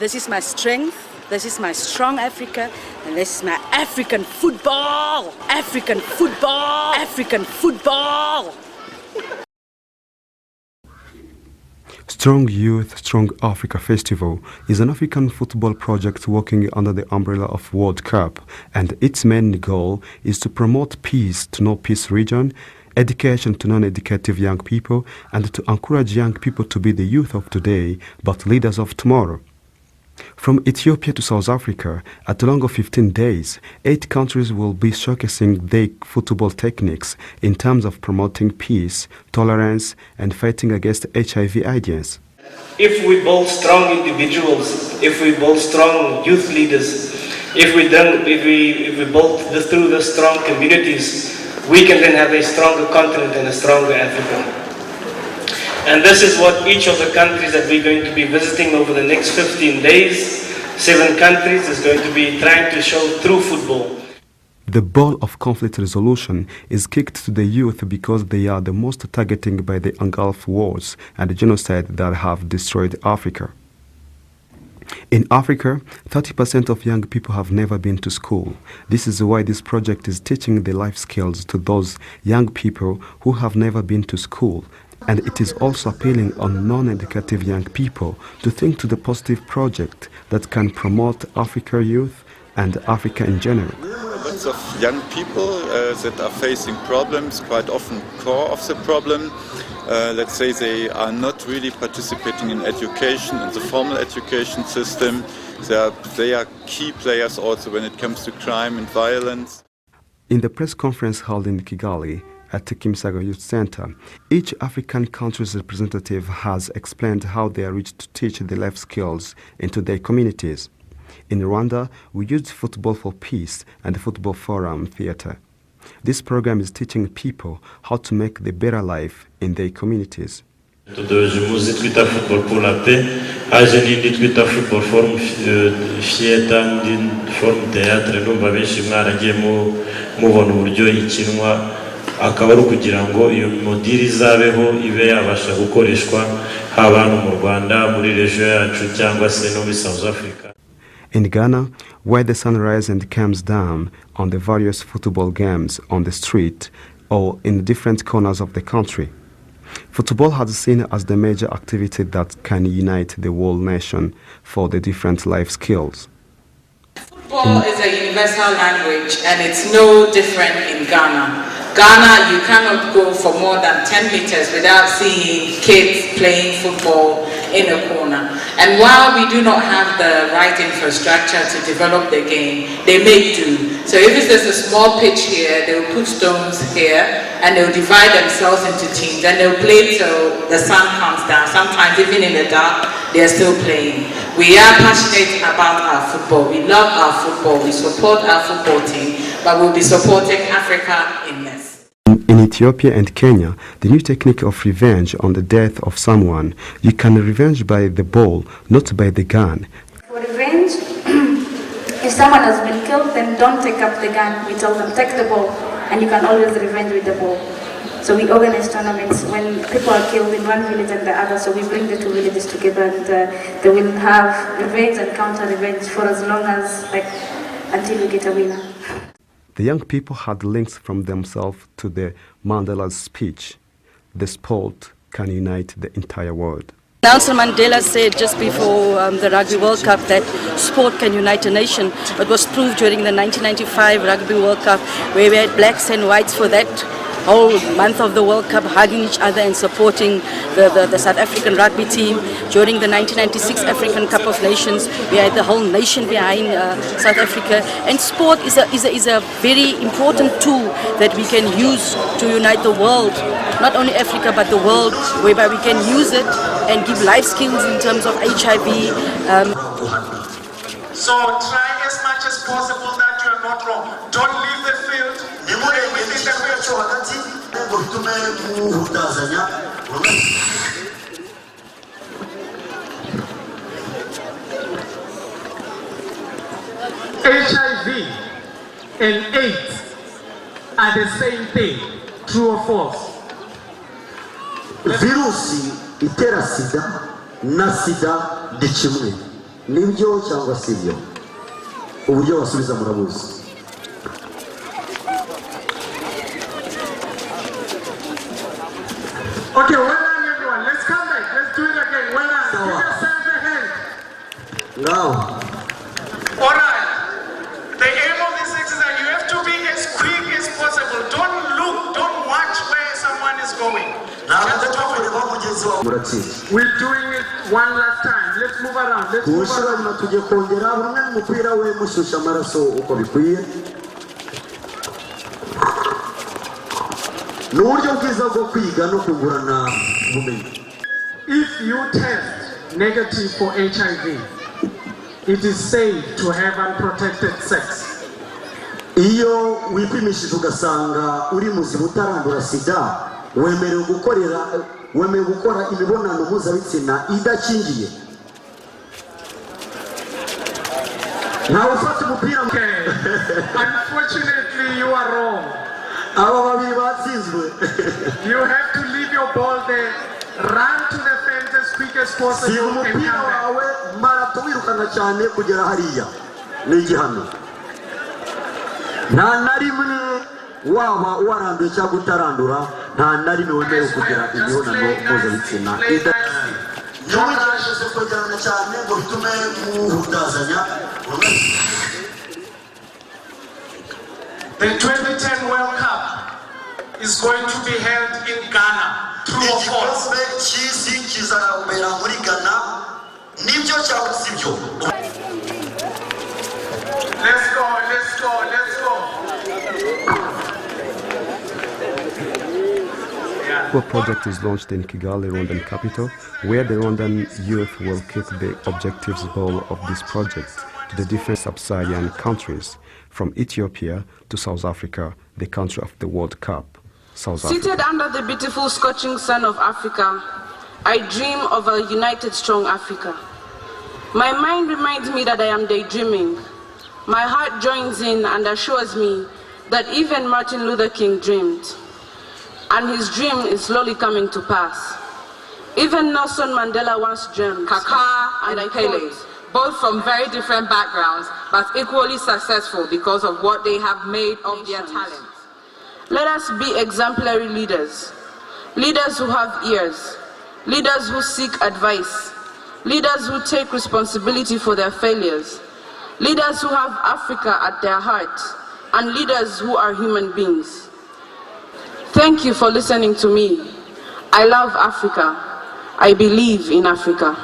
This is my strength, this is my strong Africa, and this is my African football! African football! African football! Strong Youth, Strong Africa Festival is an African football project working under the umbrella of World Cup, and its main goal is to promote peace to no-peace region, education to non-educative young people, and to encourage young people to be the youth of today, but leaders of tomorrow. From Ethiopia to South Africa, at a long of 15 days, 8 countries will be showcasing their football techniques in terms of promoting peace, tolerance, and fighting against HIV/AIDS. If we build strong individuals, if we build strong youth leaders, if we build through the strong communities, we can then have a stronger continent and a stronger Africa. And this is what each of the countries that we're going to be visiting over the next 15 days, 7 countries, is going to be trying to show through football. The ball of conflict resolution is kicked to the youth because they are the most targeting by the Gulf wars and the genocide that have destroyed Africa. In Africa, 30% of young people have never been to school. This is why this project is teaching the life skills to those young people who have never been to school. And it is also appealing on non-educative young people to think to the positive project that can promote Africa youth and Africa in general. Lots of young people that are facing problems, quite often core of the problem. Let's say they are not really participating in education, in the formal education system. They are key players also when it comes to crime and violence. In the press conference held in Kigali, at the Kimisago Youth Center, each African country's representative has explained how they are reached to teach the life skills into their communities. In Rwanda, we used Football for Peace and the Football Forum Theatre. This program is teaching people how to make the better life in their communities. Tudoje twita football pour la paix, haje n'indi twita football forum theatre n'indi forum theatre, numva benshi mwaragiye mubona uburyo ikinwa, akaba ari kugira ngo iyo modiri izabeho ibe yabasha gukoreshwa haba hano mu Rwanda, muri region yacu cyangwa se no muri South Africa. In Ghana, where the sun rises and comes down on the various football games on the street or in different corners of the country, football has seen as the major activity that can unite the whole nation for the different life skills. Football is a universal language and it's no different in Ghana. Ghana, you cannot go for more than 10 meters without seeing kids playing football in a corner. And while we do not have the right infrastructure to develop the game, they make do. So if it's just a small pitch here, they'll put stones here and they'll divide themselves into teams and they'll play till the sun comes down. Sometimes even in the dark, they're still playing. We are passionate about our football. We love our football. We support our football team, but we'll be supporting Africa in this. In Ethiopia and Kenya, the new technique of revenge on the death of someone, you can revenge by the ball, not by the gun. For revenge, if someone has been killed, then don't take up the gun. We tell them, take the ball, and you can always revenge with the ball. So we organize tournaments when people are killed in one village and the other, so we bring the 2 villages together and they will have revenge and counter-revenge for as long as, until we get a winner. The young people had links from themselves to the Mandela's speech. The sport can unite the entire world. Nelson Mandela said just before the Rugby World Cup that sport can unite a nation. It was proved during the 1995 Rugby World Cup, where we had blacks and whites for that whole month of the World Cup hugging each other and supporting the South African rugby team. During the 1996 African Cup of Nations, we had the whole nation behind South Africa. And sport is a very important tool that we can use to unite the world, not only Africa but the world, whereby we can use it and give life skills in terms of HIV. So try as much as possible that you are not wrong. Don't leave the field. HIV and AIDS are the same thing, true or false? Virusi itera sida na sida ni kimwe. nibyo cyangwa sibyo? Uburyo basubiza murabuzi. Okay, well done everyone. Let's come back. Let's do it again. Well done. Give yourself a hand. Now. All right. The aim of this exercise, you have to be as quick as possible. Don't look, don't watch where someone is going. We're doing it one last time. Let's move around. Let's move around. If you test negative for HIV, it is safe to have unprotected sex. Iyo wipimishije ugasanga uri muzima utarandura sida, wemerewe gukora imibonano mpuzabitsina idakingiye. Now ufata umupira. Unfortunately, you are wrong. You have to leave your ball there, run to the fence as quick as possible and come back. Nta na rimwe waba waranduye cyangwa utarandura, nta na rimwe wemerewe kugira imibonano mpuzabitsina idakingiye. Ntiwigerageje kwegerana cyane ngo bitume muhutazanya. The 2010 World Cup is going to be held in Ghana. True or false? Let's go, let's go, let's go. The project is launched in Kigali, Rwandan capital, where the Rwandan youth will kick the objectives ball of this project to the different sub-Saharan countries, from Ethiopia to South Africa, the country of the World Cup. Seated under the beautiful scorching sun of Africa, I dream of a united, strong Africa. My mind reminds me that I am daydreaming. My heart joins in and assures me that even Martin Luther King dreamed. And his dream is slowly coming to pass. Even Nelson Mandela once dreamed. Kaka and Pele, both from very different backgrounds, but equally successful because of what they have made of their talents. Let us be exemplary leaders. Leaders who have ears. Leaders who seek advice. Leaders who take responsibility for their failures. Leaders who have Africa at their heart. And leaders who are human beings. Thank you for listening to me. I love Africa. I believe in Africa.